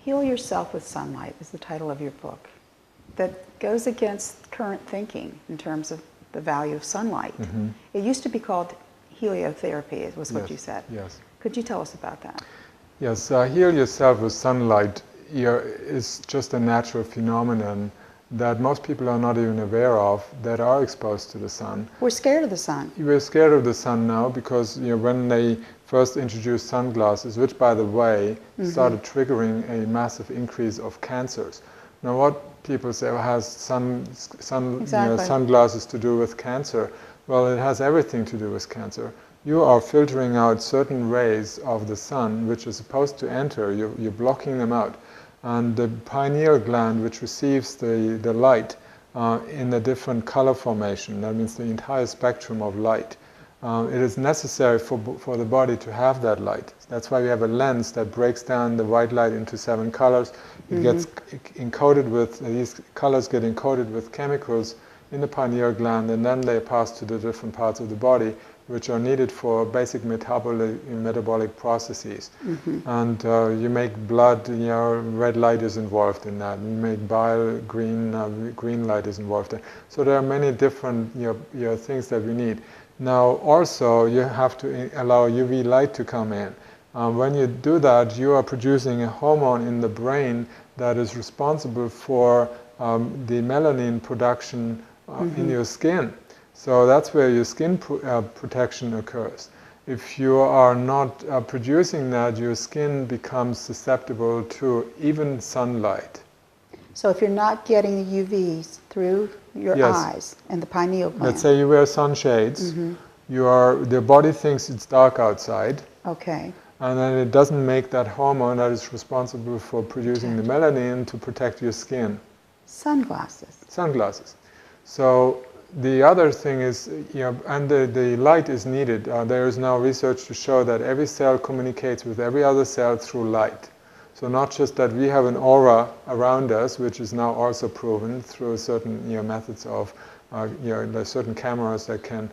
Heal Yourself with Sunlight is the title of your book. That goes against current thinking in terms of the value of sunlight. It used to be called heliotherapy, was what you said. Yes. Could you tell us about that? Yes, heal yourself with sunlight is just a natural phenomenon that most people are not even aware of that are exposed to the sun. We're scared of the sun. We're scared of the sun now because when they first introduced sunglasses, which by the way started triggering a massive increase of cancers. Now what people say, has sunglasses to do with cancer? Well, it has everything to do with cancer. You are filtering out certain rays of the sun which are supposed to enter, you're blocking them out. And the pineal gland, which receives the light in a different color formation, that means the entire spectrum of light, it is necessary for the body to have that light. That's why we have a lens that breaks down the white light into 7 colors. It gets encoded with, these colors get encoded with chemicals in the pineal gland, and then they pass to the different parts of the body which are needed for basic metabolic processes. And you make blood, red light is involved in that. You make bile, green light is involved in. So there are many different things that we need. Now also you have to allow UV light to come in. When you do that, you are producing a hormone in the brain that is responsible for the melanin production in your skin. So that's where your skin protection occurs. If you are not producing that, your skin becomes susceptible to even sunlight. So if you're not getting the UVs through your eyes and the pineal gland. Let's say you wear sunshades, the body thinks it's dark outside. Okay. And then it doesn't make that hormone that is responsible for producing the melanin to protect your skin. Sunglasses. Sunglasses. So the other thing is, and the light is needed. There is now research to show that every cell communicates with every other cell through light. So not just that we have an aura around us, which is now also proven through certain methods of, there's certain cameras that can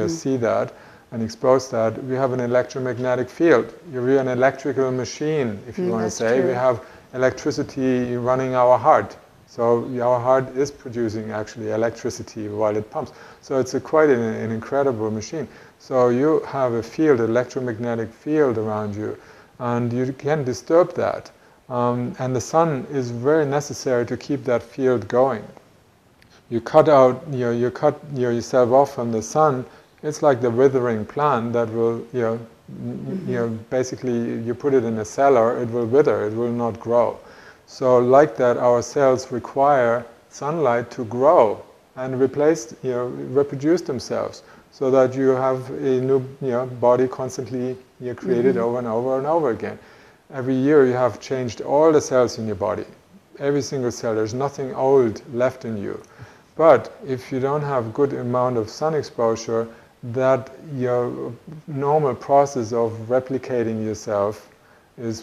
see that and expose that. We have an electromagnetic field. We're an electrical machine, if you want to say. True. We have electricity running our heart. So our heart is producing actually electricity while it pumps. So it's quite an incredible machine. So you have a field, electromagnetic field around you, and you can disturb that. And the sun is very necessary to keep that field going. You cut out, you cut yourself off from the sun. It's like the withering plant that will, basically you put it in a cellar, it will wither, it will not grow. So like that, our cells require sunlight to grow and reproduce themselves, so that you have a new body constantly created over and over and over again. Every year you have changed all the cells in your body, every single cell. There's nothing old left in you. But if you don't have good amount of sun exposure, that your normal process of replicating yourself is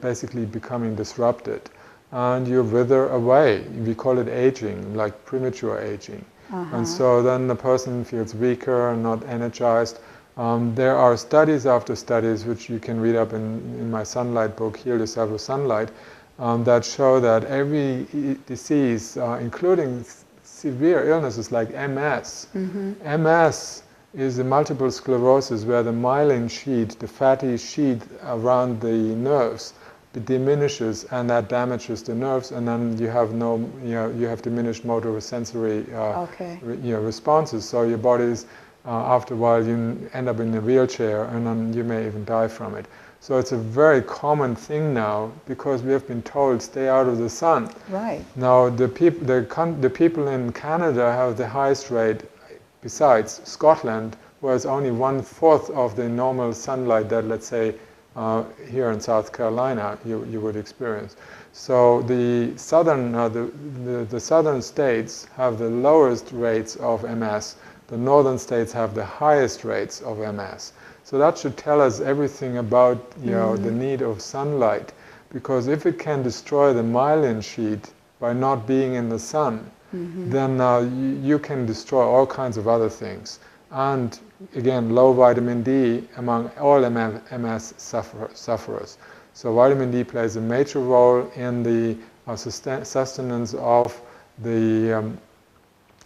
basically becoming disrupted, and you wither away. We call it aging, like premature aging. And so then the person feels weaker, not energized. There are studies after studies, which you can read up in my Sunlight book, Heal Yourself with Sunlight, that show that every disease, including severe illnesses like MS, MS is a multiple sclerosis where the myelin sheet, the fatty sheet around the nerves, it diminishes, and that damages the nerves, and then you have you have diminished motor sensory responses. So your body is, after a while, you end up in a wheelchair, and then you may even die from it. So it's a very common thing now, because we have been told stay out of the sun. Right. Now the people in Canada have the highest rate, besides Scotland, where it's only 1/4 of the normal sunlight that, let's say, here in South Carolina you would experience. So the southern states have the lowest rates of MS. The northern states have the highest rates of MS. So that should tell us everything about the need of sunlight, because if it can destroy the myelin sheet by not being in the sun, then you can destroy all kinds of other things. And again, low vitamin D among all MS sufferers. So vitamin D plays a major role in the sustenance of the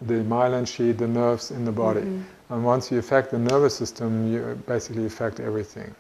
myelin sheath, the nerves in the body. And once you affect the nervous system, you basically affect everything.